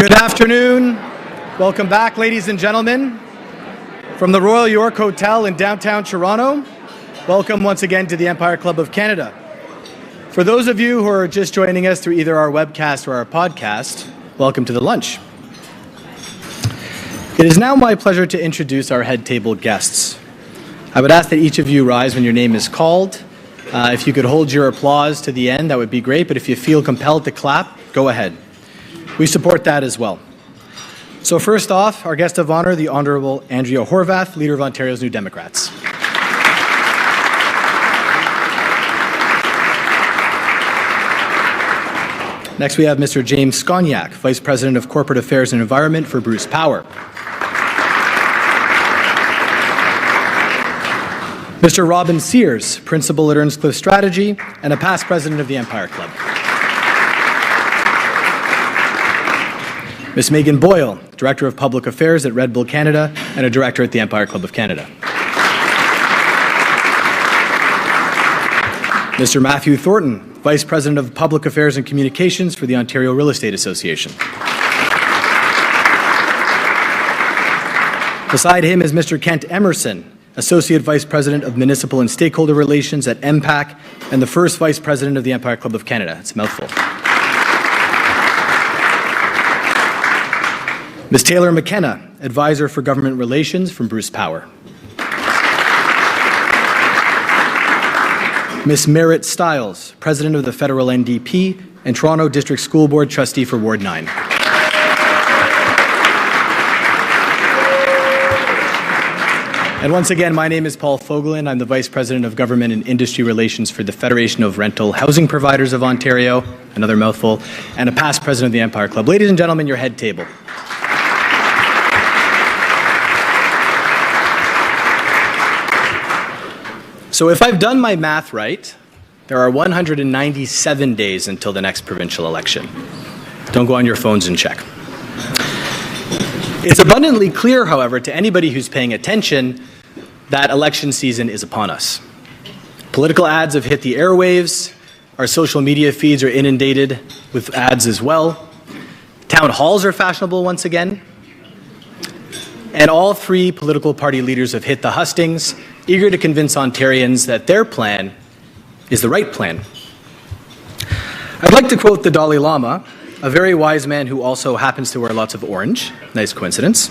Good afternoon. Welcome back, ladies and gentlemen. From the Royal York Hotel in downtown Toronto, welcome once again to the Empire Club of Canada. For those of you who are just joining us through either our webcast or our podcast, welcome to the lunch. It is now my pleasure to introduce our head table guests. I would ask that each of you rise when your name is called. If you could hold your applause to the end, that would be great, but if you feel compelled to clap, go ahead. We support that as well. So first off, our guest of honor, the Honourable Andrea Horwath, Leader of Ontario's New Democrats. Next we have Mr. James Skonyak, Vice President of Corporate Affairs and Environment for Bruce Power. Mr. Robin Sears, Principal at Earnscliffe Strategy and a past President of the Empire Club. Ms. Megan Boyle, Director of Public Affairs at Red Bull Canada and a Director at the Empire Club of Canada. Mr. Matthew Thornton, Vice President of Public Affairs and Communications for the Ontario Real Estate Association. Beside him is Mr. Kent Emerson, Associate Vice President of Municipal and Stakeholder Relations at MPAC and the first Vice President of the Empire Club of Canada. It's a mouthful. Ms. Taylor McKenna, Advisor for Government Relations from Bruce Power. Ms. Merritt Stiles, President of the Federal NDP and Toronto District School Board Trustee for Ward 9. And once again, my name is Paul Fogelin. I'm the Vice President of Government and Industry Relations for the Federation of Rental Housing Providers of Ontario, another mouthful, and a past President of the Empire Club. Ladies and gentlemen, your head table. So if I've done my math right, there are 197 days until the next provincial election. Don't go on your phones and check. It's abundantly clear, however, to anybody who's paying attention that election season is upon us. Political ads have hit the airwaves. Our social media feeds are inundated with ads as well. Town halls are fashionable once again. And all three political party leaders have hit the hustings, eager to convince Ontarians that their plan is the right plan. I'd like to quote the Dalai Lama, a very wise man who also happens to wear lots of orange. Nice coincidence.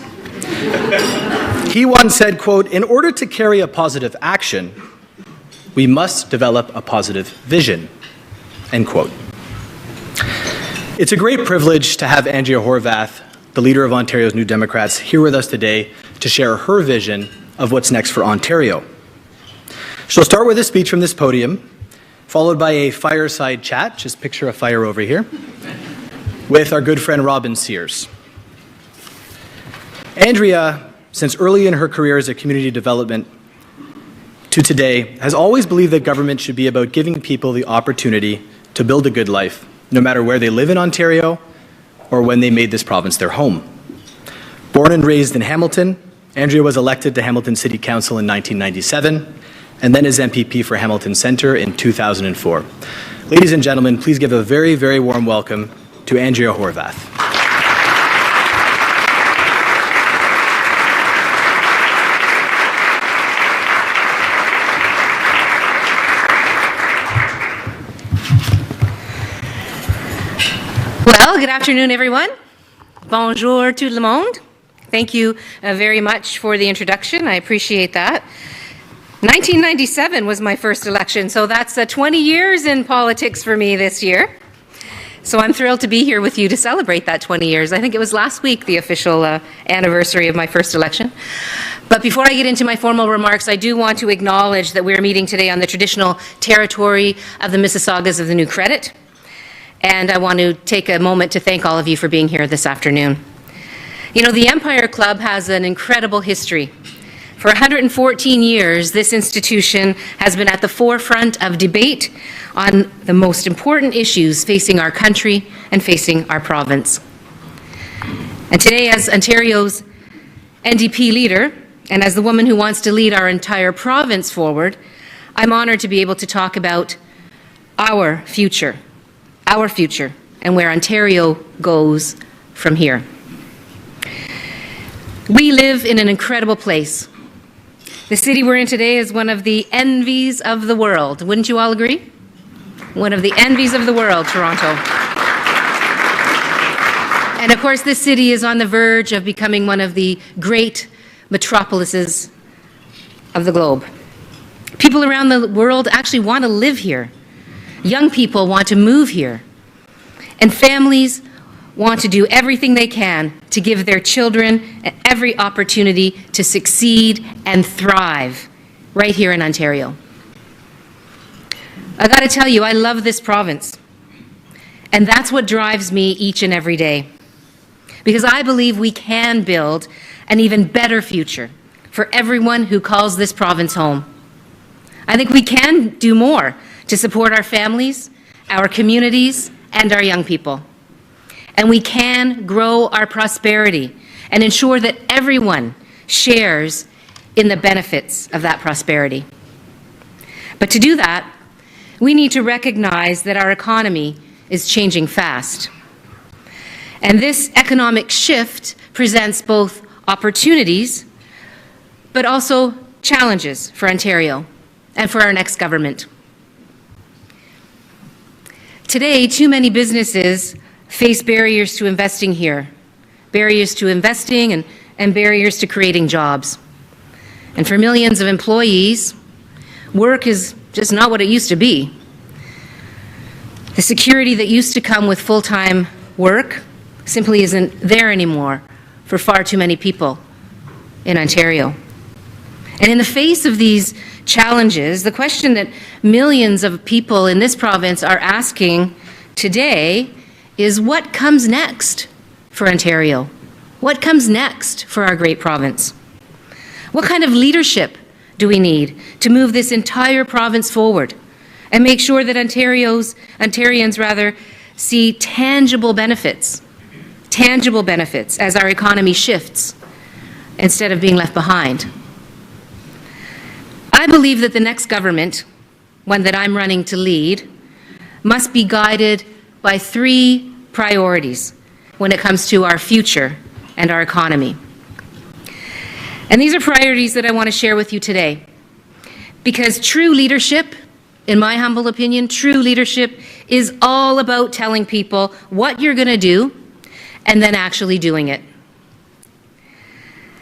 He once said, quote, "In order to carry a positive action, we must develop a positive vision," end quote. It's a great privilege to have Andrea Horwath, the Leader of Ontario's New Democrats, here with us today to share her vision of what's next for Ontario. She'll start with a speech from this podium, followed by a fireside chat, just picture a fire over here, with our good friend Robin Sears. Andrea, since early in her career as a community development to today, has always believed that government should be about giving people the opportunity to build a good life, no matter where they live in Ontario or when they made this province their home. Born and raised in Hamilton, Andrea was elected to Hamilton City Council in 1997 and then as MPP for Hamilton Centre in 2004. Ladies and gentlemen, please give a very, very warm welcome to Andrea Horwath. Well, good afternoon, everyone. Bonjour tout le monde. Thank you very much for the introduction. I appreciate that. 1997 was my first election, so that's 20 years in politics for me this year. So I'm thrilled to be here with you to celebrate that 20 years. I think it was last week, the official anniversary of my first election. But before I get into my formal remarks, I do want to acknowledge that we're meeting today on the traditional territory of the Mississaugas of the New Credit. And I want to take a moment to thank all of you for being here this afternoon. You know, the Empire Club has an incredible history. For 114 years, this institution has been at the forefront of debate on the most important issues facing our country and facing our province. And today, as Ontario's NDP leader, and as the woman who wants to lead our entire province forward, I'm honored to be able to talk about our future, and where Ontario goes from here. We live in an incredible place. The city we're in today is one of the envies of the world. Wouldn't you all agree? One of the envies of the world, Toronto. And of course, this city is on the verge of becoming one of the great metropolises of the globe. People around the world actually want to live here. Young people want to move here. And families want to do everything they can to give their children every opportunity to succeed and thrive right here in Ontario. I got to tell you, I love this province. And that's what drives me each and every day. Because I believe we can build an even better future for everyone who calls this province home. I think we can do more to support our families, our communities, and our young people. And we can grow our prosperity and ensure that everyone shares in the benefits of that prosperity. But to do that, we need to recognize that our economy is changing fast. And this economic shift presents both opportunities, but also challenges for Ontario and for our next government. Today, too many businesses face barriers to investing here, barriers to investing and barriers to creating jobs. And for millions of employees, work is just not what it used to be. The security that used to come with full-time work simply isn't there anymore for far too many people in Ontario. And in the face of these challenges, the question that millions of people in this province are asking today is what comes next for Ontario? What comes next for our great province? What kind of leadership do we need to move this entire province forward and make sure that Ontarians see tangible benefits as our economy shifts instead of being left behind? I believe that the next government, one that I'm running to lead, must be guided by three priorities when it comes to our future and our economy. And these are priorities that I want to share with you today. Because true leadership, in my humble opinion, true leadership is all about telling people what you're going to do and then actually doing it.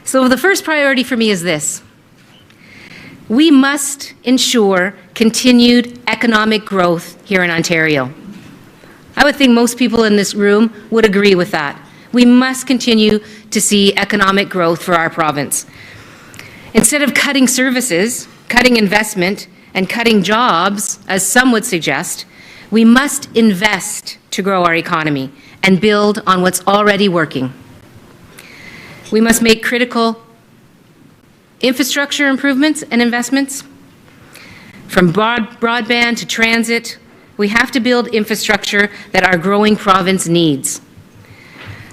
So the first priority for me is this. We must ensure continued economic growth here in Ontario. I would think most people in this room would agree with that. We must continue to see economic growth for our province. Instead of cutting services, cutting investment, and cutting jobs, as some would suggest, we must invest to grow our economy and build on what's already working. We must make critical infrastructure improvements and investments. From broadband to transit, we have to build infrastructure that our growing province needs,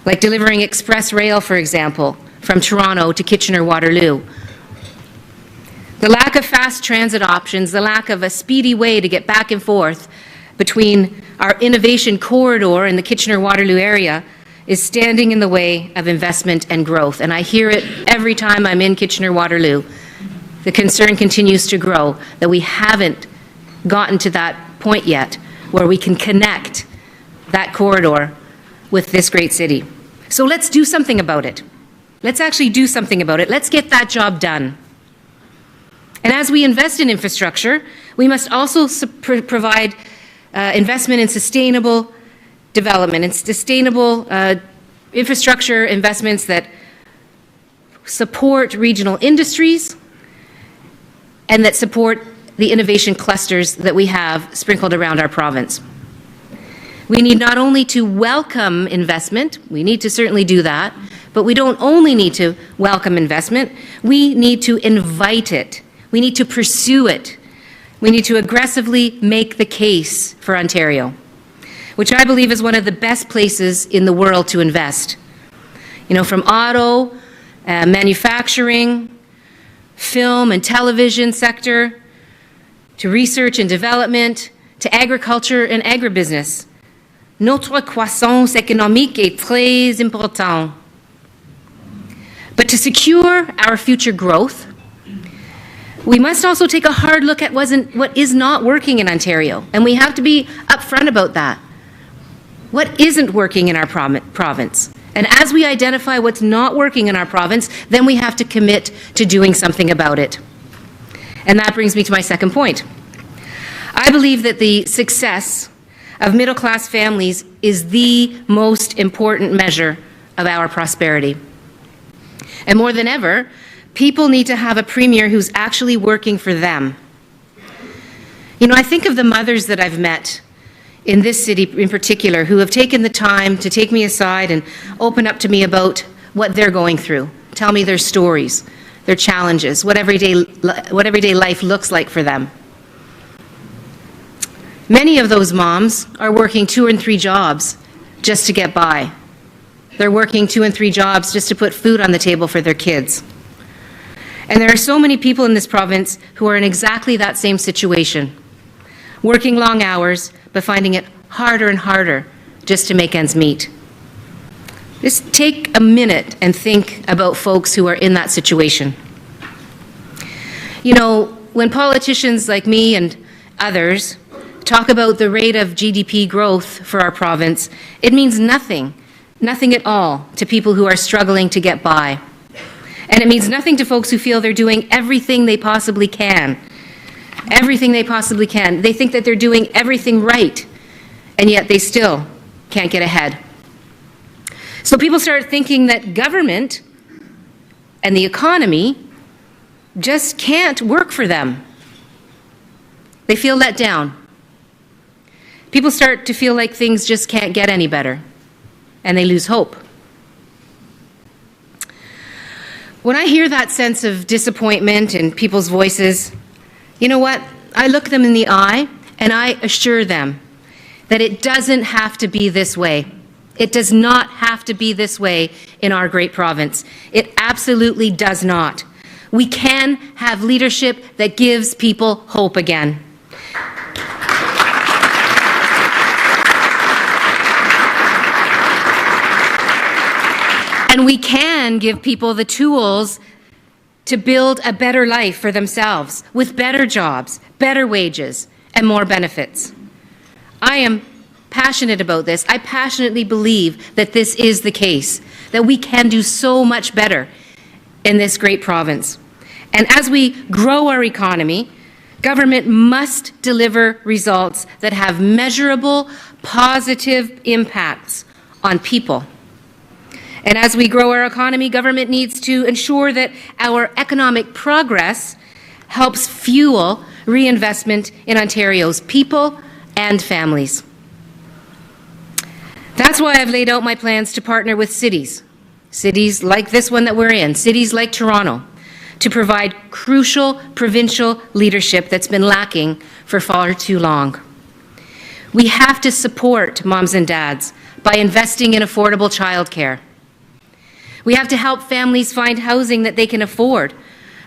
like delivering express rail, for example, from Toronto to Kitchener-Waterloo. The lack of fast transit options, the lack of a speedy way to get back and forth between our innovation corridor in the Kitchener-Waterloo area is standing in the way of investment and growth. And I hear it every time I'm in Kitchener-Waterloo. The concern continues to grow that we haven't gotten to that point yet where we can connect that corridor with this great city. So let's do something about it. Let's actually do something about it. Let's get that job done. And as we invest in infrastructure, we must also provide investment in sustainable development and sustainable infrastructure investments that support regional industries and that support the innovation clusters that we have sprinkled around our province. We need not only to welcome investment, we need to certainly do that, but we don't only need to welcome investment, we need to invite it. We need to pursue it. We need to aggressively make the case for Ontario, which I believe is one of the best places in the world to invest. You know, from auto, manufacturing, film and television sector, to research and development, to agriculture and agribusiness. Notre croissance économique est très importante. But to secure our future growth, we must also take a hard look at what is not working in Ontario, and we have to be upfront about that. What isn't working in our province? And as we identify what's not working in our province, then we have to commit to doing something about it. And that brings me to my second point. I believe that the success of middle-class families is the most important measure of our prosperity. And more than ever, people need to have a premier who's actually working for them. You know, I think of the mothers that I've met in this city in particular who have taken the time to take me aside and open up to me about what they're going through, tell me their stories, their challenges, what everyday life looks like for them. Many of those moms are working 2 and 3 jobs just to get by. They're working 2 and 3 jobs just to put food on the table for their kids. And there are so many people in this province who are in exactly that same situation, working long hours, but finding it harder and harder just to make ends meet. Just take a minute and think about folks who are in that situation. You know, when politicians like me and others talk about the rate of GDP growth for our province, it means nothing at all to people who are struggling to get by. And it means nothing to folks who feel they're doing everything they possibly can. Everything they possibly can. They think that they're doing everything right, and yet they still can't get ahead. So people start thinking that government and the economy just can't work for them. They feel let down. People start to feel like things just can't get any better, and they lose hope. When I hear that sense of disappointment in people's voices, you know what? I look them in the eye and I assure them that it doesn't have to be this way. It does not have to be this way in our great province. It absolutely does not. We can have leadership that gives people hope again. And we can give people the tools to build a better life for themselves with better jobs, better wages, and more benefits. I am passionate about this. I passionately believe that this is the case, that we can do so much better in this great province. And as we grow our economy, government must deliver results that have measurable, positive impacts on people. And as we grow our economy, government needs to ensure that our economic progress helps fuel reinvestment in Ontario's people and families. That's why I've laid out my plans to partner with cities like this one that we're in, cities like Toronto, to provide crucial provincial leadership that's been lacking for far too long. We have to support moms and dads by investing in affordable childcare. We have to help families find housing that they can afford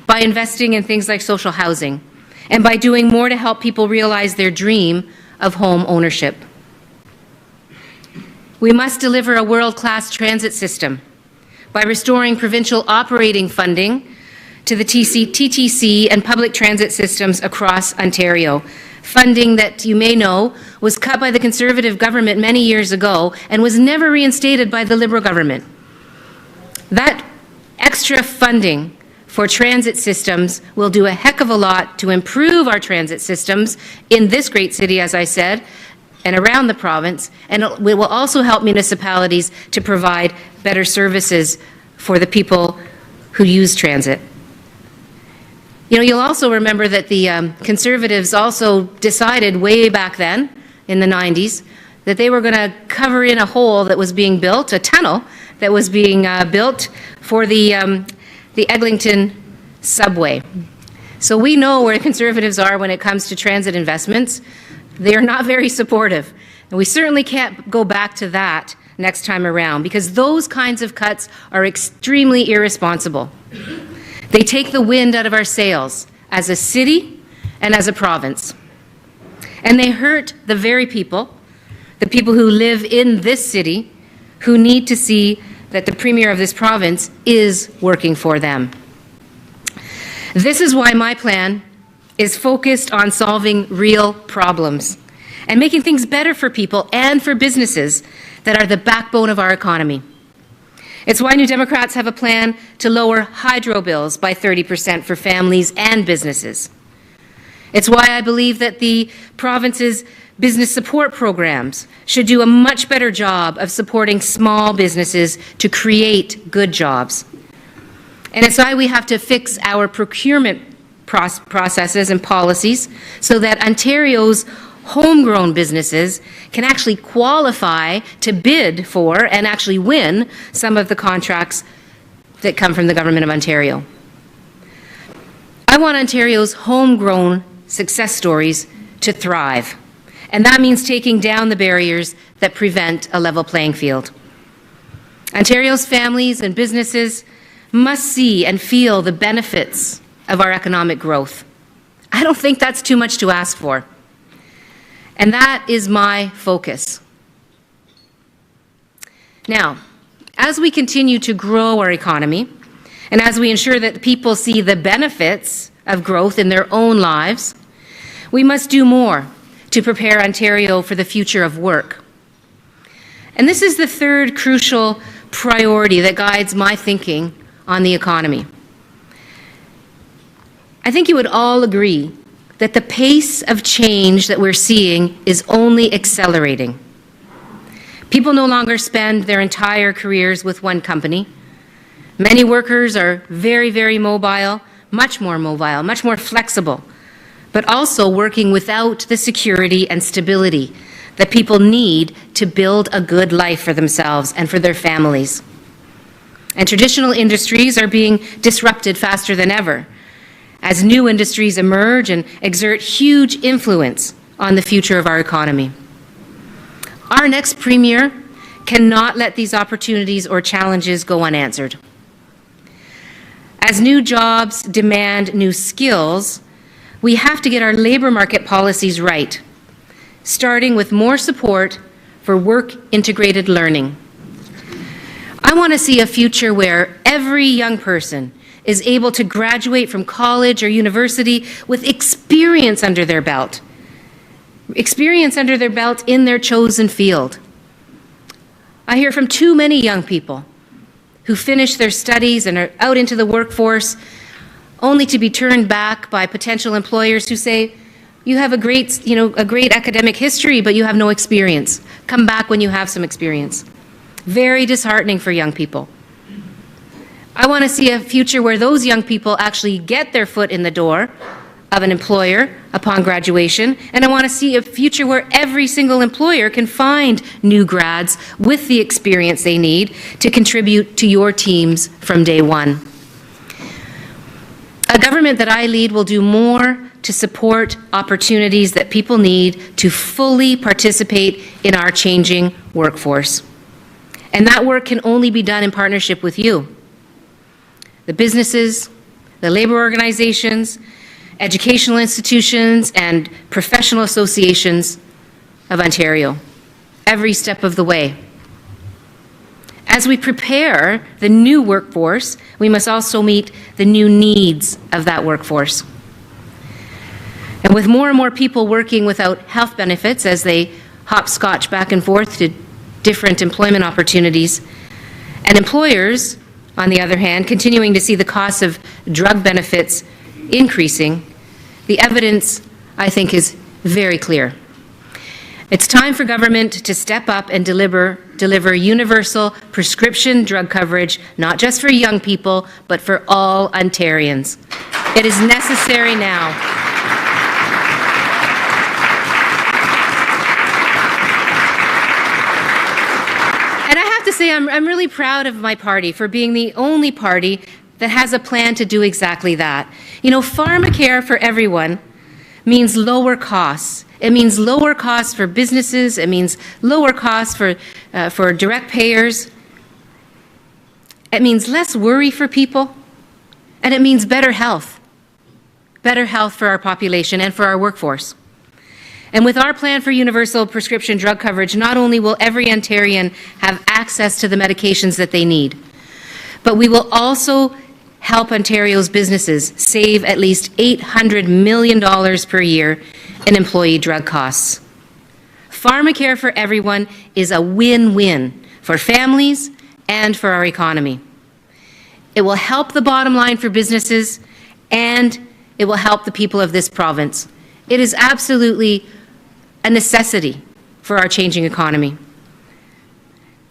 by investing in things like social housing and by doing more to help people realize their dream of home ownership. We must deliver a world-class transit system by restoring provincial operating funding to the TTC and public transit systems across Ontario. Funding that, you may know, was cut by the Conservative government many years ago and was never reinstated by the Liberal government. That extra funding for transit systems will do a heck of a lot to improve our transit systems in this great city, as I said, and around the province, and it will also help municipalities to provide better services for the people who use transit. You know, you'll also remember that the Conservatives also decided way back then, in the 90s, that they were going to cover in a hole that was being built, a tunnel that was being built for the Eglinton subway. So we know where Conservatives are when it comes to transit investments. They are not very supportive. And we certainly can't go back to that next time around, because those kinds of cuts are extremely irresponsible. They take the wind out of our sails as a city and as a province. And they hurt the very people the people who live in this city, who need to see that the Premier of this province is working for them. This is why my plan is focused on solving real problems and making things better for people and for businesses that are the backbone of our economy. It's why New Democrats have a plan to lower hydro bills by 30% for families and businesses. It's why I believe that the province's business support programs should do a much better job of supporting small businesses to create good jobs. And it's why we have to fix our procurement processes and policies so that Ontario's homegrown businesses can actually qualify to bid for and actually win some of the contracts that come from the Government of Ontario. I want Ontario's homegrown success stories to thrive, and that means taking down the barriers that prevent a level playing field. Ontario's families and businesses must see and feel the benefits of our economic growth. I don't think that's too much to ask for. And that is my focus. Now, as we continue to grow our economy, and as we ensure that people see the benefits of growth in their own lives, we must do more to prepare Ontario for the future of work. And this is the third crucial priority that guides my thinking on the economy. I think you would all agree that the pace of change that we're seeing is only accelerating. People no longer spend their entire careers with one company. Many workers are very, very mobile, much more flexible, but also working without the security and stability that people need to build a good life for themselves and for their families. And traditional industries are being disrupted faster than ever, as new industries emerge and exert huge influence on the future of our economy. Our next Premier cannot let these opportunities or challenges go unanswered. As new jobs demand new skills, we have to get our labour market policies right, starting with more support for work-integrated learning. I want to see a future where every young person is able to graduate from college or university with experience under their belt in their chosen field. I hear from too many young people who finish their studies and are out into the workforce only to be turned back by potential employers who say, you have a great academic history, but you have no experience. Come back when you have some experience. Very disheartening for young people. I want to see a future where those young people actually get their foot in the door of an employer upon graduation, and I want to see a future where every single employer can find new grads with the experience they need to contribute to your teams from day one. A government that I lead will do more to support opportunities that people need to fully participate in our changing workforce. And that work can only be done in partnership with you. The businesses, the labour organizations, educational institutions, and professional associations of Ontario, every step of the way. As we prepare the new workforce, we must also meet the new needs of that workforce. And with more and more people working without health benefits as they hopscotch back and forth to different employment opportunities, and employers, on the other hand, continuing to see the costs of drug benefits increasing, the evidence, I think, is very clear. It's time for government to step up and deliver universal prescription drug coverage, not just for young people, but for all Ontarians. It is necessary now. And I have to say, I'm really proud of my party for being the only party that has a plan to do exactly that. You know, pharmacare for everyone means lower costs. It means lower costs for businesses. It means lower costs for direct payers. It means less worry for people. And it means better health for our population and for our workforce. And with our plan for universal prescription drug coverage, not only will every Ontarian have access to the medications that they need, but we will also help Ontario's businesses save at least $800 million per year in employee drug costs. Pharmacare for everyone is a win-win for families and for our economy. It will help the bottom line for businesses, and it will help the people of this province. It is absolutely a necessity for our changing economy.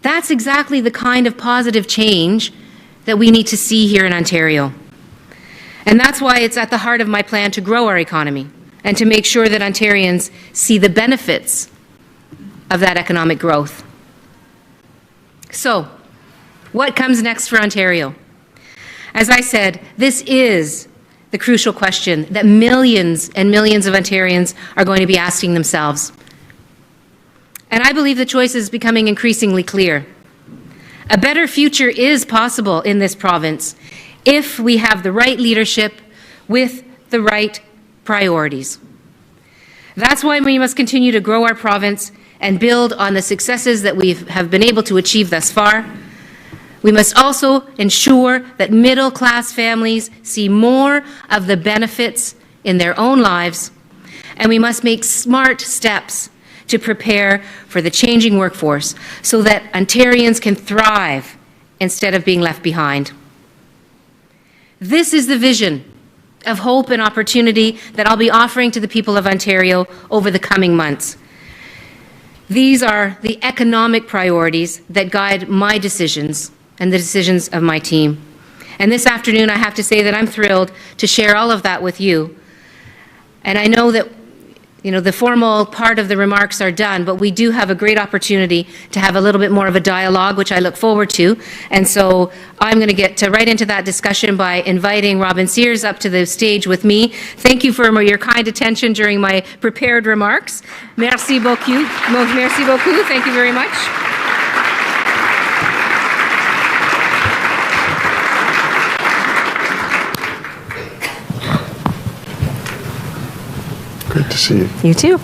That's exactly the kind of positive change that we need to see here in Ontario. And that's why it's at the heart of my plan to grow our economy and to make sure that Ontarians see the benefits of that economic growth. So, what comes next for Ontario? As I said, this is the crucial question that millions and millions of Ontarians are going to be asking themselves. And I believe the choice is becoming increasingly clear. A better future is possible in this province if we have the right leadership with the right priorities. That's why we must continue to grow our province and build on the successes that we have been able to achieve thus far. We must also ensure that middle-class families see more of the benefits in their own lives, and we must make smart steps to prepare for the changing workforce so that Ontarians can thrive instead of being left behind. This is the vision of hope and opportunity that I'll be offering to the people of Ontario over the coming months. These are the economic priorities that guide my decisions and the decisions of my team. And this afternoon, I have to say that I'm thrilled to share all of that with you. And I know that, the formal part of the remarks are done, but we do have a great opportunity to have a little bit more of a dialogue, which I look forward to. And so I'm going to get right into that discussion by inviting Robin Sears up to the stage with me. Thank you for your kind attention during my prepared remarks. Merci beaucoup. Merci beaucoup. Thank you very much. Great to see you. You too.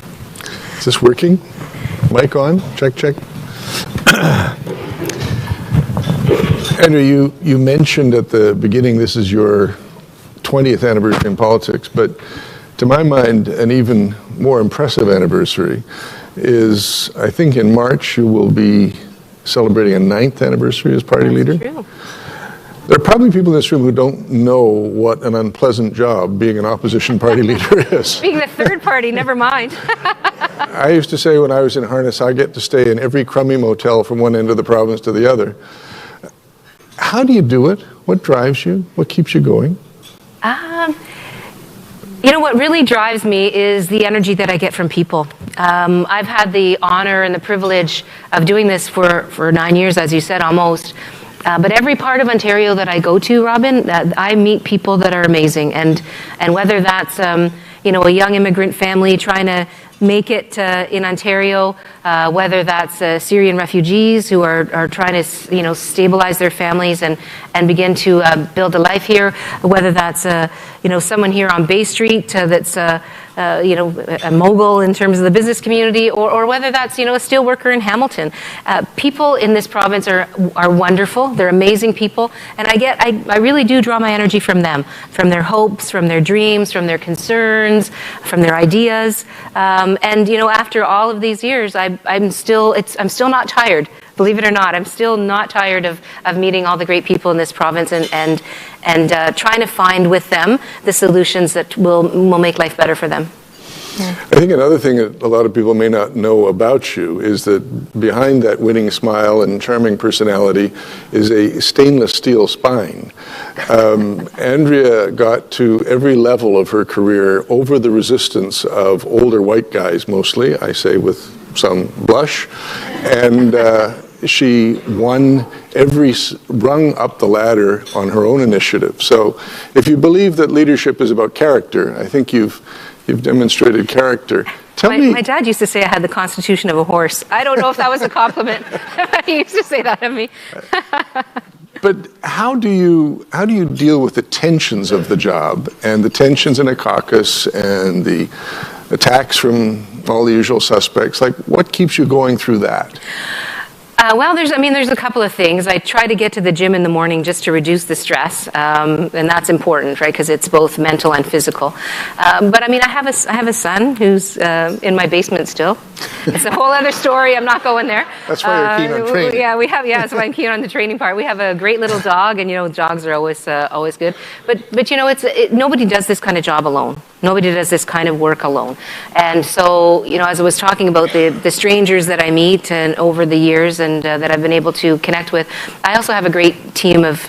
Is this working? Mic on? Check, check. Andrea, you mentioned at the beginning this is your 20th anniversary in politics, but to my mind, an even more impressive anniversary is, I think in March, you will be celebrating a 9th anniversary as party leader. True. There are probably people in this room who don't know what an unpleasant job being an opposition party leader is. Being the third party, never mind. I used to say when I was in harness, I get to stay in every crummy motel from one end of the province to the other. How do you do it? What drives you? What keeps you going? What really drives me is the energy that I get from people. I've had the honor and the privilege of doing this for 9 years, as you said, almost. But every part of Ontario that I go to, Robin, I meet people that are amazing. And whether that's, a young immigrant family trying to make it in Ontario, whether that's Syrian refugees who are trying to, stabilize their families and begin to build a life here, whether that's, someone here on Bay Street that's a mogul in terms of the business community, or whether that's, a steel worker in Hamilton. People in this province are wonderful. They're amazing people. And I really do draw my energy from them, from their hopes, from their dreams, from their concerns, from their ideas. After all of these years, I'm still not tired. Believe it or not, I'm still not tired of meeting all the great people in this province and trying to find with them the solutions that will make life better for them. Yeah. I think another thing that a lot of people may not know about you is that behind that winning smile and charming personality is a stainless steel spine. Andrea got to every level of her career over the resistance of older white guys mostly, I say with some blush, and she won every rung up the ladder on her own initiative. So if you believe that leadership is about character, I think you've demonstrated character. My dad used to say I had the constitution of a horse. I don't know if that was a compliment. He used to say that of me. But how do you deal with the tensions of the job and the tensions in a caucus and the attacks from all the usual suspects. Like, what keeps you going through that? Well, there's a couple of things. I try to get to the gym in the morning just to reduce the stress, and that's important, right? Because it's both mental and physical. But I mean, I have a son who's in my basement still. It's a whole other story. I'm not going there. That's why you're keen on training. Yeah, that's why I'm keen on the training part. We have a great little dog, and dogs are always good. But nobody does this kind of job alone. Nobody does this kind of work alone. And so, as I was talking about the strangers that I meet and over the years and that I've been able to connect with, I also have a great team of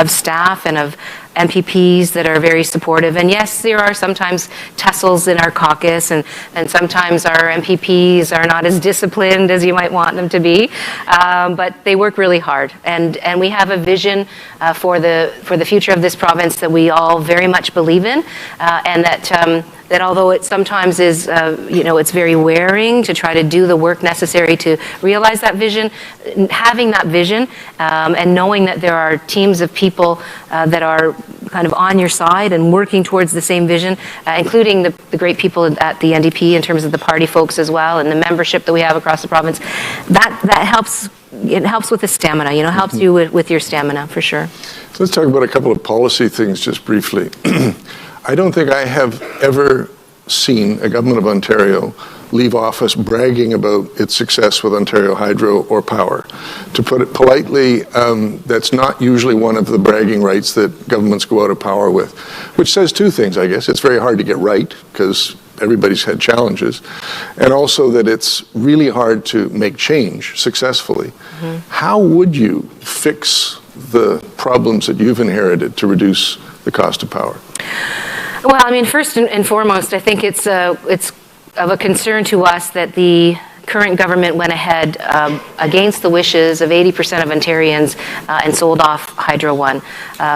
staff and of MPPs that are very supportive. And yes, there are sometimes tussles in our caucus, and sometimes our MPPs are not as disciplined as you might want them to be, but they work really hard. And we have a vision for the future of this province that we all very much believe in, and that although it sometimes is, it's very wearing to try to do the work necessary to realize that vision, having that vision and knowing that there are teams of people that are kind of on your side and working towards the same vision, including the great people at the NDP in terms of the party folks as well, and the membership that we have across the province, that helps. It helps with the stamina, helps you with your stamina for sure. So let's talk about a couple of policy things just briefly. I don't think I have ever seen a government of Ontario leave office bragging about its success with Ontario Hydro or power. To put it politely, that's not usually one of the bragging rights that governments go out of power with, which says two things, I guess. It's very hard to get right because everybody's had challenges, and also that it's really hard to make change successfully. Mm-hmm. How would you fix the problems that you've inherited to reduce the cost of power? Well, I mean, first and foremost, I think it's of a concern to us that the current government went ahead against the wishes of 80% of Ontarians and sold off Hydro One.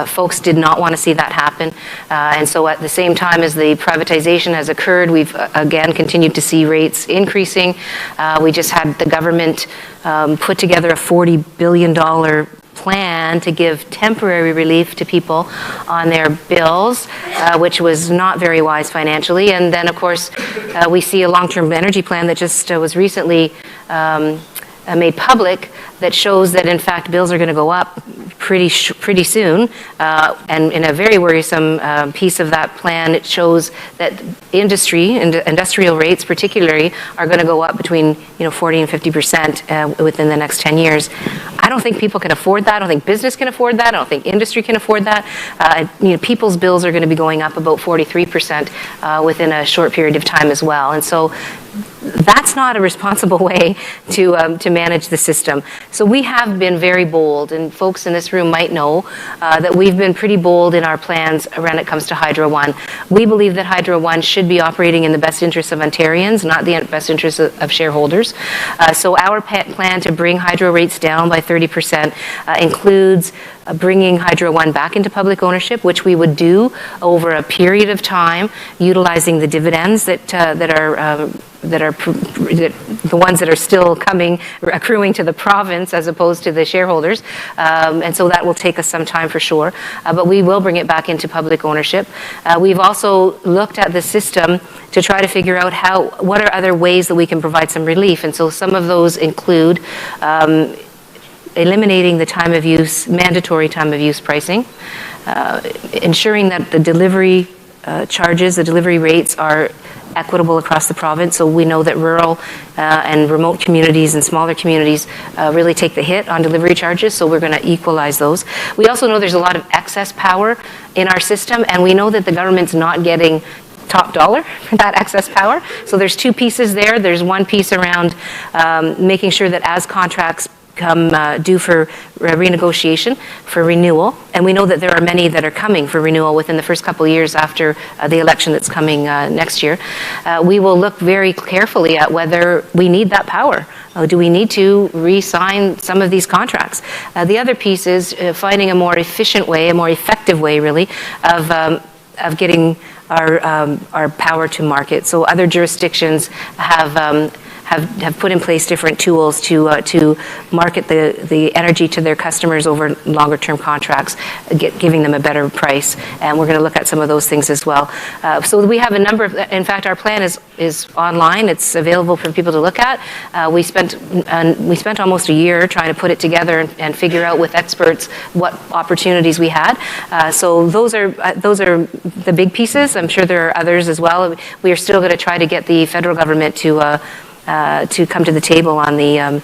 Folks did not want to see that happen. And so at the same time as the privatization has occurred, we've again continued to see rates increasing. We just had the government put together a $40 billion plan to give temporary relief to people on their bills, which was not very wise financially. And then, of course, we see a long-term energy plan that just was recently made public that shows that, in fact, bills are going to go up pretty soon. And in a very worrisome piece of that plan, it shows that industrial rates particularly are going to go up between 40 and 50% within the next 10 years. I don't think people can afford that. I don't think business can afford that. I don't think industry can afford that. People's bills are going to be going up about 43% within a short period of time as well. And so that's not a responsible way to manage the system. So we have been very bold, and folks in this room might know that we've been pretty bold in our plans when it comes to Hydro One. We believe that Hydro One should be operating in the best interests of Ontarians, not the best interests of shareholders. So our plan to bring hydro rates down by 30% includes bringing Hydro One back into public ownership, which we would do over a period of time, utilizing the dividends that are the ones that are still accruing to the province as opposed to the shareholders. And so that will take us some time for sure, but we will bring it back into public ownership. We've also looked at the system to try to figure out what are other ways that we can provide some relief. And so some of those include eliminating the mandatory time of use pricing, ensuring that the delivery charges, the delivery rates are equitable across the province. So we know that rural and remote communities and smaller communities really take the hit on delivery charges, so we're going to equalize those. We also know there's a lot of excess power in our system, and we know that the government's not getting top dollar for that excess power. So there's two pieces there. There's one piece around making sure that as contracts come due for renegotiation, for renewal, and we know that there are many that are coming for renewal within the first couple of years after the election that's coming next year. We will look very carefully at whether we need that power. Do we need to re-sign some of these contracts? The other piece is finding a more efficient way, a more effective way, really, of getting our power to market. So other jurisdictions have have put in place different tools to market the energy to their customers over longer term contracts, giving them a better price. And we're going to look at some of those things as well. So we have a number of, in fact, our plan is online. It's available for people to look at. We spent almost a year trying to put it together and figure out with experts what opportunities we had. So those are the big pieces. I'm sure there are others as well. We are still going to try to get the federal government to come to the table on the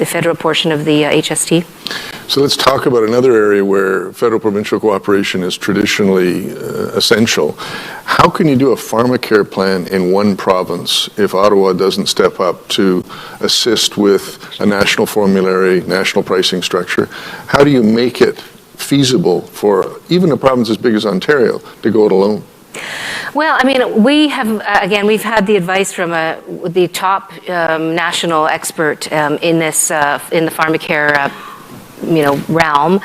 federal portion of the HST. So let's talk about another area where federal-provincial cooperation is traditionally essential. How can you do a pharmacare plan in one province if Ottawa doesn't step up to assist with a national formulary, national pricing structure? How do you make it feasible for even a province as big as Ontario to go it alone? Well, I mean, we've had the advice from the top national expert in the pharmacare realm.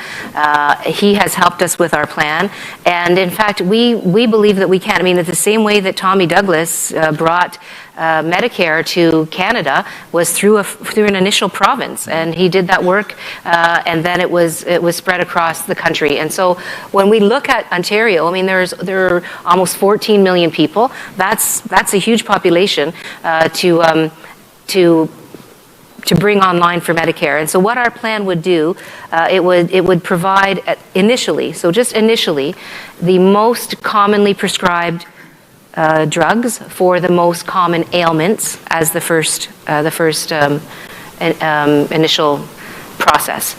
He has helped us with our plan, and in fact, we believe that we can. I mean, it's the same way that Tommy Douglas brought Medicare to Canada was through an initial province, and he did that work, and then it was spread across the country. And so when we look at Ontario, I mean, there are almost 14 million people. That's a huge population to bring online for Medicare. And so what our plan would do, it would provide initially, the most commonly prescribed drugs for the most common ailments as the first initial process.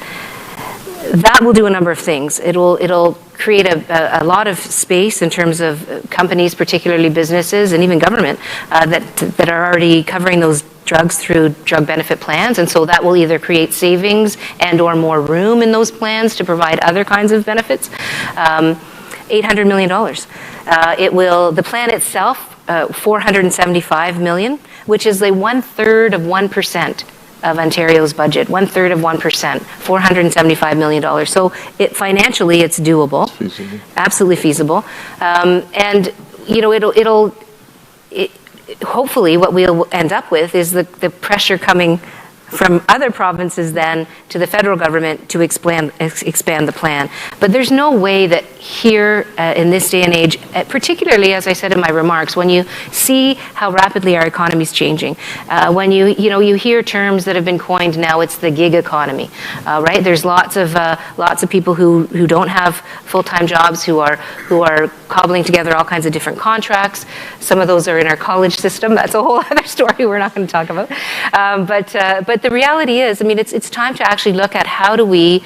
That will do a number of things. It'll create a lot of space in terms of companies, particularly businesses and even government, that are already covering those drugs through drug benefit plans, and so that will either create savings and or more room in those plans to provide other kinds of benefits. $800 million. The plan itself, $475 million, which is 1/3 of 1% of Ontario's budget, 1/3 of 1%, $475 million. So financially, it's doable, feasible. Absolutely feasible, and hopefully what we'll end up with is the pressure coming from other provinces then to the federal government to expand the plan. But there's no way that here in this day and age, particularly as I said in my remarks, when you see how rapidly our economy is changing, when you hear terms that have been coined now, it's the gig economy, right? There's lots of people who don't have full-time jobs, who are cobbling together all kinds of different contracts. Some of those are in our college system. That's a whole other story we're not going to talk about. But the reality is, I mean, it's time to actually look at how do we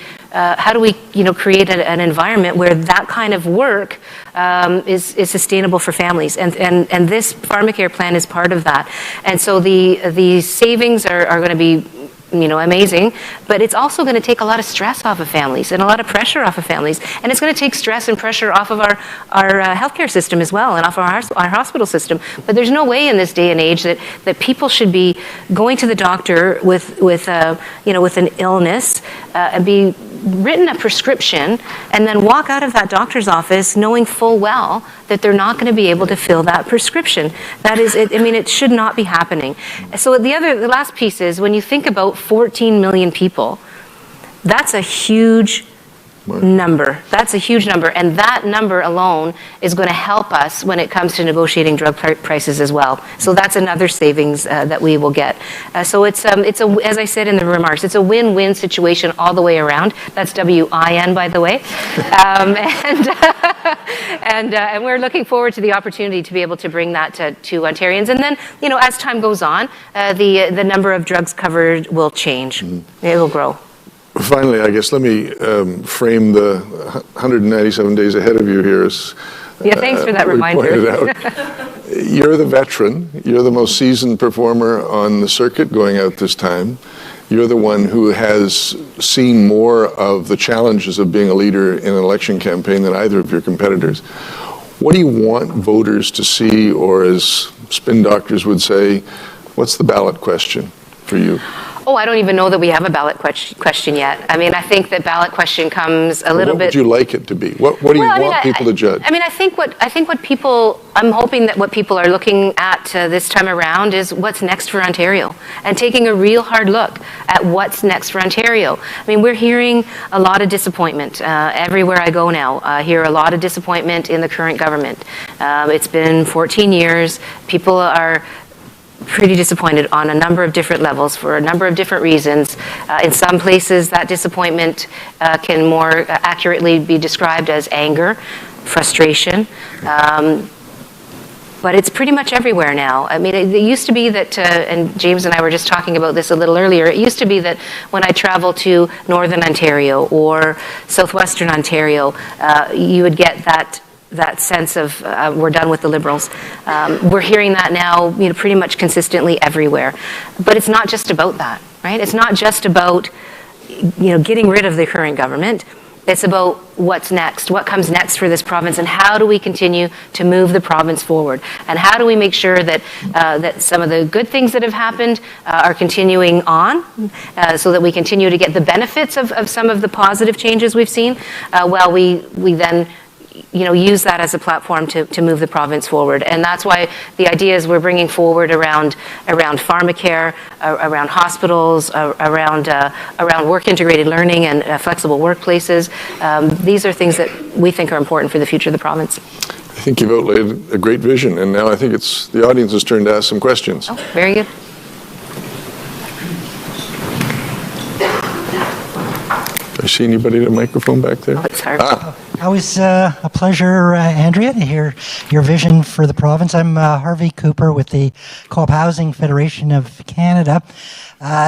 create an environment where that kind of work is sustainable for families, and this pharmacare plan is part of that. And so the savings are going to be amazing, but it's also going to take a lot of stress off of families and a lot of pressure off of families, and it's going to take stress and pressure off of our healthcare system as well, and off of our hospital system. But there's no way in this day and age that people should be going to the doctor with an illness and be written a prescription and then walk out of that doctor's office knowing full well that they're not going to be able to fill that prescription. That is, it should not be happening. So the last piece is, when you think about 14 million people, that's a huge number. That's a huge number, and that number alone is going to help us when it comes to negotiating drug prices as well. So that's another savings that we will get. So it's as I said in the remarks, it's a win-win situation all the way around. That's WIN, by the way, and we're looking forward to the opportunity to be able to bring that to Ontarians. And then, as time goes on, the number of drugs covered will change. It will grow. Finally, I guess let me frame the 197 days ahead of you here. Thanks for that reminder. You're the veteran. You're the most seasoned performer on the circuit going out this time. You're the one who has seen more of the challenges of being a leader in an election campaign than either of your competitors. What do you want voters to see, or as spin doctors would say, what's the ballot question for you? Oh, I don't even know that we have a ballot question yet. I mean, I think that ballot question comes a little bit. What would you like it to be? What do you want people to judge? I mean, I think what people, I'm hoping that what people are looking at this time around is what's next for Ontario, and taking a real hard look at what's next for Ontario. I mean, we're hearing a lot of disappointment everywhere I go now. I hear a lot of disappointment in the current government. It's been 14 years. People are pretty disappointed on a number of different levels for a number of different reasons. In some places, that disappointment can more accurately be described as anger, frustration. But it's pretty much everywhere now. I mean, it used to be that, and James and I were just talking about this a little earlier, it used to be that when I travel to Northern Ontario or Southwestern Ontario, you would get that sense of we're done with the Liberals. We're hearing that now, pretty much consistently everywhere. But it's not just about that, right? It's not just about, getting rid of the current government. It's about what's next, what comes next for this province, and how do we continue to move the province forward? And how do we make sure that that some of the good things that have happened are continuing on, so that we continue to get the benefits of some of the positive changes we've seen, while we then use that as a platform to move the province forward. And that's why the ideas we're bringing forward around pharmacare, around hospitals, around work integrated learning and flexible workplaces. These are things that we think are important for the future of the province. I think you've outlaid a great vision, and now I think it's the audience's turn to ask some questions. Oh, very good. I see anybody at a microphone back there? Oh, it's hard. Always a pleasure, Andrea, to hear your vision for the province. I'm Harvey Cooper with the Co-op Housing Federation of Canada.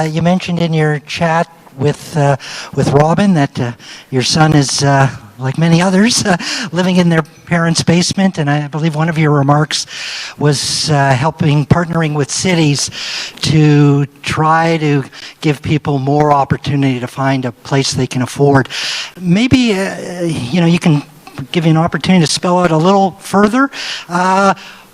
You mentioned in your chat with Robin that your son is, like many others, living in their parents' basement, and I believe one of your remarks was partnering with cities to try to give people more opportunity to find a place they can afford. Maybe you can give you an opportunity to spell out a little further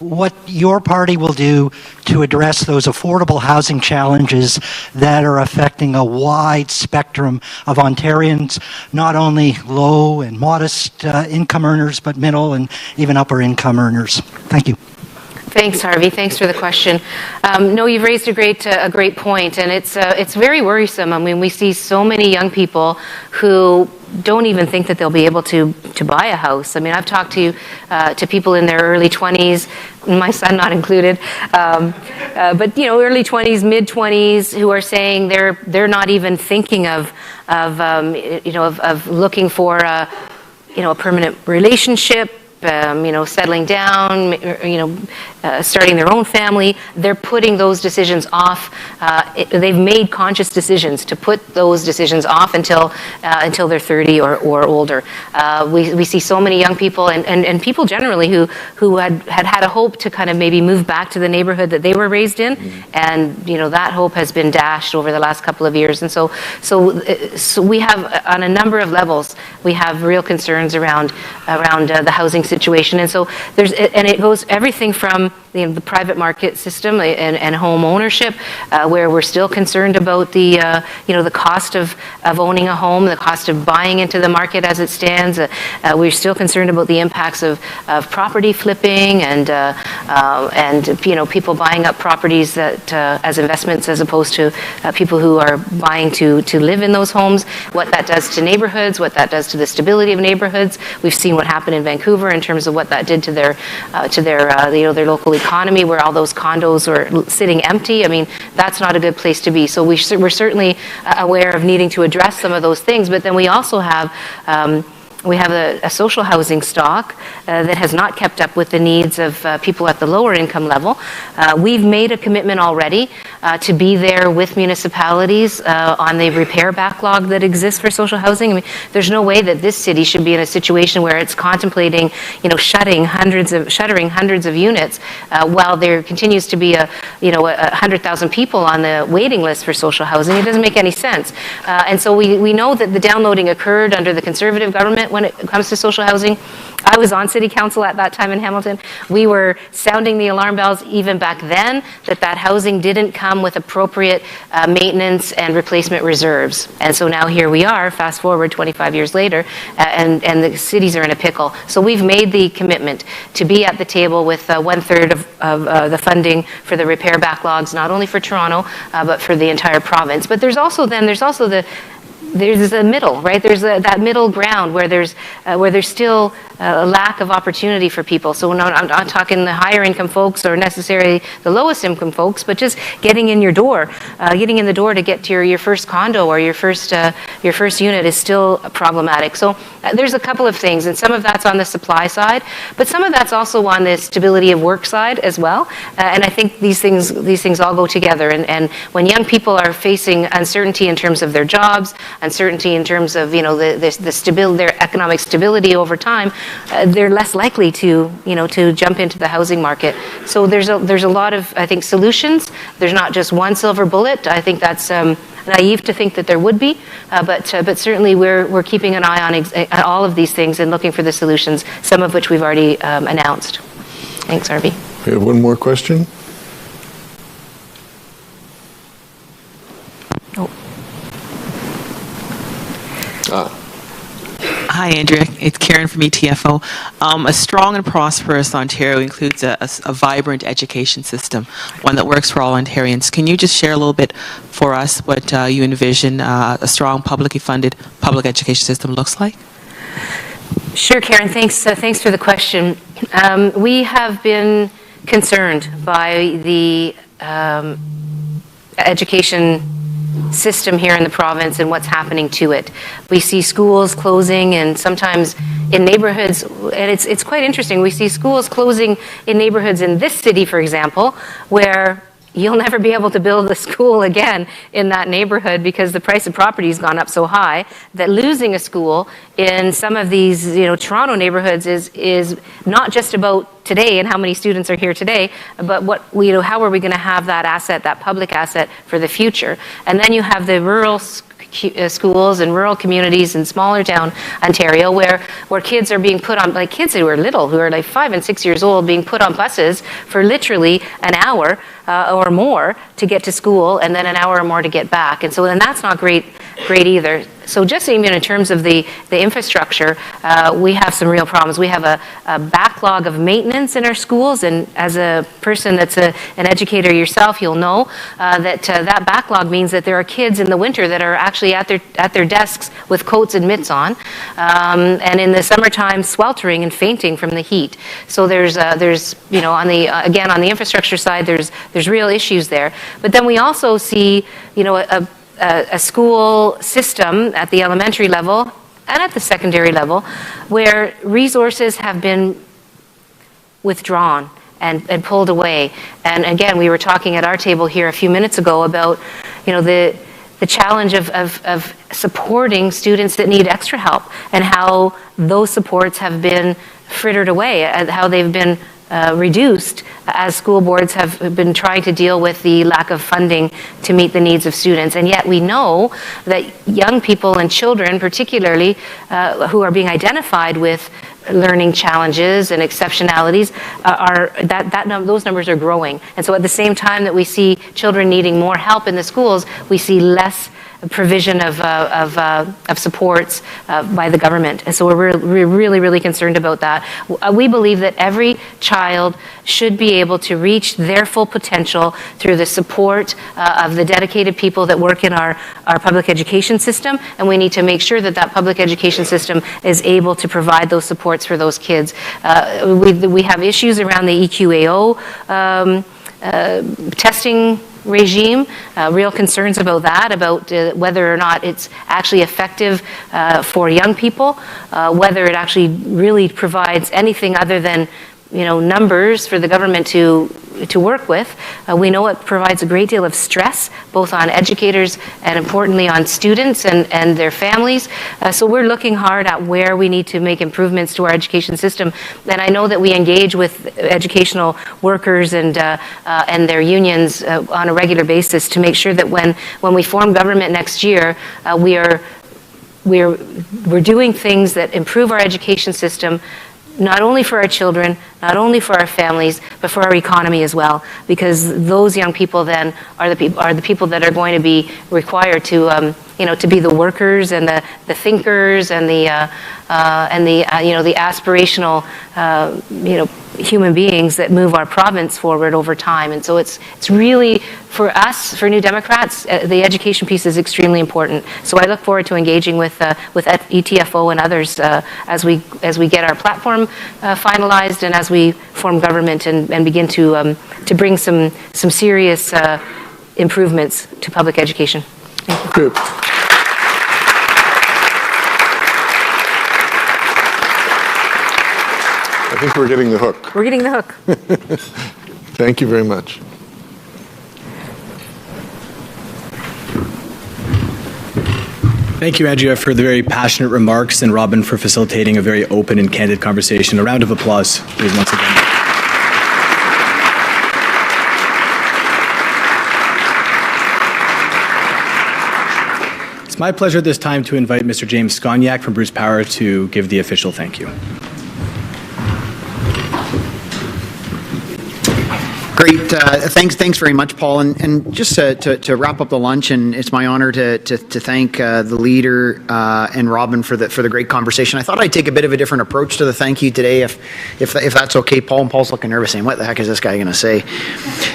what your party will do to address those affordable housing challenges that are affecting a wide spectrum of Ontarians, not only low and modest income earners, but middle and even upper income earners. Thank you. Thanks, Harvey. Thanks for the question. No, you've raised a great point, and it's very worrisome. I mean, we see so many young people who don't even think that they'll be able to buy a house. I mean, I've talked to people in their early 20s, my son not included, but early 20s, mid 20s, who are saying they're not even thinking of looking for a permanent relationship. Settling down, starting their own family. They're putting those decisions off. They've made conscious decisions to put those decisions off until they're 30 or older. We see so many young people and people generally who had a hope to kind of maybe move back to the neighborhood that they were raised in, and that hope has been dashed over the last couple of years. And so we have, on a number of levels, we have real concerns around the housing situation. And so it goes everything from the private market system and home ownership, where we're still concerned about the cost of owning a home, the cost of buying into the market as it stands. We're still concerned about the impacts of property flipping and people buying up properties that as investments as opposed to people who are buying to live in those homes. What that does to neighborhoods, what that does to the stability of neighborhoods. We've seen what happened in Vancouver in terms of what that did to their local economy, where all those condos were sitting empty. I mean, that's not a good place to be. So we're certainly aware of needing to address some of those things, but then we also have a social housing stock that has not kept up with the needs of people at the lower income level. We've made a commitment already to be there with municipalities on the repair backlog that exists for social housing. I mean, there's no way that this city should be in a situation where it's contemplating, shuttering hundreds of units while there continues to be 100,000 people on the waiting list for social housing. It doesn't make any sense. And so we know that the downloading occurred under the Conservative government when it comes to social housing. I was on city council at that time in Hamilton. We were sounding the alarm bells even back then that housing didn't come come with appropriate maintenance and replacement reserves. And so now here we are, fast forward 25 years later, and the cities are in a pickle. So we've made the commitment to be at the table with 1/3 of the funding for the repair backlogs, not only for Toronto, but for the entire province. But there's also the middle, right? There's that middle ground where there's still a lack of opportunity for people. So I'm not talking the higher income folks or necessarily the lowest income folks, but just getting in the door to get to your first condo or your first unit is still problematic. So there's a couple of things, and some of that's on the supply side, but some of that's also on the stability of work side as well. And I think these things all go together. And when young people are facing uncertainty in terms of their jobs, uncertainty in terms of the stability, their economic stability over time, they're less likely to jump into the housing market. So there's a lot of, I think, solutions. There's not just one silver bullet. I think that's naive to think that there would be, but certainly we're keeping an eye on all of these things and looking for the solutions, some of which we've already announced. Thanks, Harvey. We have one more question. Hi, Andrea. It's Karen from ETFO. A strong and prosperous Ontario includes a vibrant education system, one that works for all Ontarians. Can you just share a little bit for us what you envision a strong, publicly funded public education system looks like? Sure, Karen. Thanks for the question. We have been concerned by the education system here in the province and what's happening to it. We see schools closing, and sometimes in neighborhoods, and it's quite interesting, we see schools closing in neighborhoods in this city, for example, where you'll never be able to build a school again in that neighborhood because the price of property has gone up so high that losing a school in some of these Toronto neighborhoods is not just about today and how many students are here today, but how are we going to have that asset, that public asset, for the future. And then you have the rural schools and rural communities in smaller town Ontario where kids are being put on, like kids who are little, who are like 5 and 6 years old, being put on buses for literally an hour or more to get to school, and then an hour or more to get back. And that's not great either. So just even in terms of the infrastructure, we have some real problems. We have a backlog of maintenance in our schools, and as a person that's an educator yourself, you'll know that backlog means that there are kids in the winter that are actually at their desks with coats and mitts on, and in the summertime sweltering and fainting from the heat. So there's on the infrastructure side, there's real issues there. But then we also see a school system at the elementary level and at the secondary level where resources have been withdrawn and pulled away. And again, we were talking at our table here a few minutes ago about the challenge of supporting students that need extra help and how those supports have been frittered away, how they've been reduced as school boards have been trying to deal with the lack of funding to meet the needs of students. And yet we know that young people and children, particularly who are being identified with learning challenges and exceptionalities, those numbers are growing. And so at the same time that we see children needing more help in the schools, we see less provision of supports by the government. And so we're really, really concerned about that. We believe that every child should be able to reach their full potential through the support of the dedicated people that work in our public education system, and we need to make sure that public education system is able to provide those supports for those kids. We have issues around the EQAO testing regime, real concerns about that, about whether or not it's actually effective for young people, whether it actually really provides anything other than numbers for the government to work with. We know it provides a great deal of stress, both on educators and importantly on students and their families. So we're looking hard at where we need to make improvements to our education system. And I know that we engage with educational workers and their unions on a regular basis to make sure that when we form government next year, we're doing things that improve our education system, not only for our children, not only for our families, but for our economy as well, because those young people then are the people that are going to be required to to be the workers and the thinkers and the aspirational human beings that move our province forward over time. And so it's really, for us, for New Democrats, the education piece is extremely important. So I look forward to engaging with ETFO and others as we get our platform finalized and as we form government and begin to bring some serious improvements to public education. Thank you. Good. I think we're getting the hook. We're getting the hook. Thank you very much. Thank you, Andrea, for the very passionate remarks, and Robin for facilitating a very open and candid conversation. A round of applause, please, once again. It's my pleasure at this time to invite Mr. James Skonyak from Bruce Power to give the official thank you. Great. Thanks very much, Paul. And just to wrap up the lunch, and it's my honor to thank the leader and Robin for the great conversation. I thought I'd take a bit of a different approach to the thank you today, if that's okay, Paul. And Paul's looking nervous, saying, "What the heck is this guy going to say?"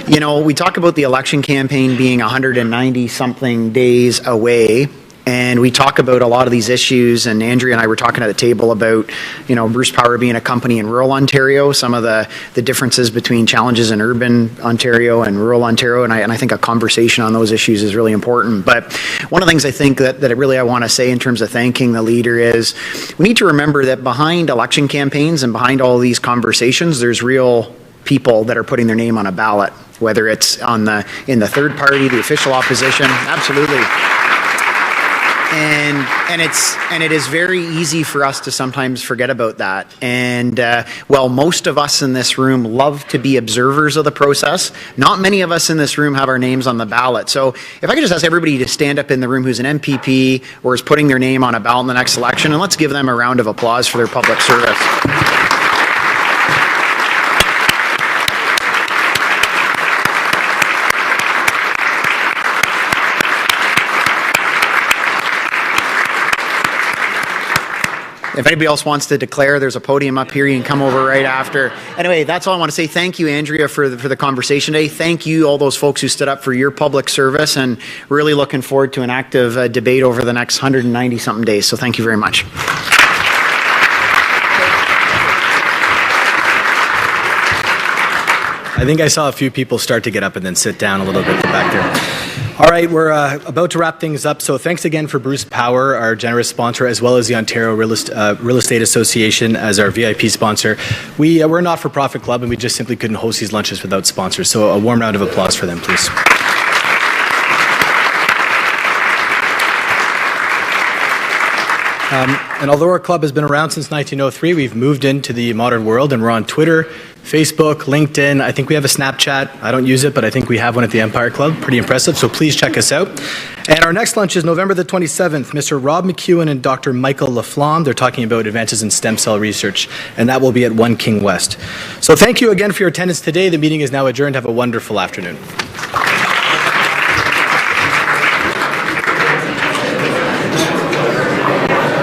You know, we talk about the election campaign being 190 something days away. And we talk about a lot of these issues, and Andrea and I were talking at the table about, Bruce Power being a company in rural Ontario, some of the differences between challenges in urban Ontario and rural Ontario, and I think a conversation on those issues is really important. But one of the things I think that I want to say in terms of thanking the leader is we need to remember that behind election campaigns and behind all these conversations, there's real people that are putting their name on a ballot, whether it's in the third party, the official opposition, absolutely. And it is very easy for us to sometimes forget about that. And while most of us in this room love to be observers of the process, not many of us in this room have our names on the ballot. So if I could just ask everybody to stand up in the room who's an MPP or is putting their name on a ballot in the next election, and let's give them a round of applause for their public service. If anybody else wants to declare, there's a podium up here. You can come over right after. Anyway, that's all I want to say. Thank you, Andrea, for the conversation today. Thank you, all those folks who stood up for your public service, and really looking forward to an active debate over the next 190-something days. So thank you very much. I think I saw a few people start to get up and then sit down a little bit back there. All right, we're about to wrap things up. So thanks again for Bruce Power, our generous sponsor, as well as the Ontario Real Estate Association as our VIP sponsor. We're a not-for-profit club, and we just simply couldn't host these lunches without sponsors. So a warm round of applause for them, please. And although our club has been around since 1903, we've moved into the modern world, and we're on Twitter, Facebook, LinkedIn. I think we have a Snapchat. I don't use it, but I think we have one at the Empire Club. Pretty impressive, so please check us out. And our next lunch is November the 27th. Mr. Rob McEwen and Dr. Michael Laflamme, they're talking about advances in stem cell research, and that will be at 1 King West. So thank you again for your attendance today. The meeting is now adjourned. Have a wonderful afternoon.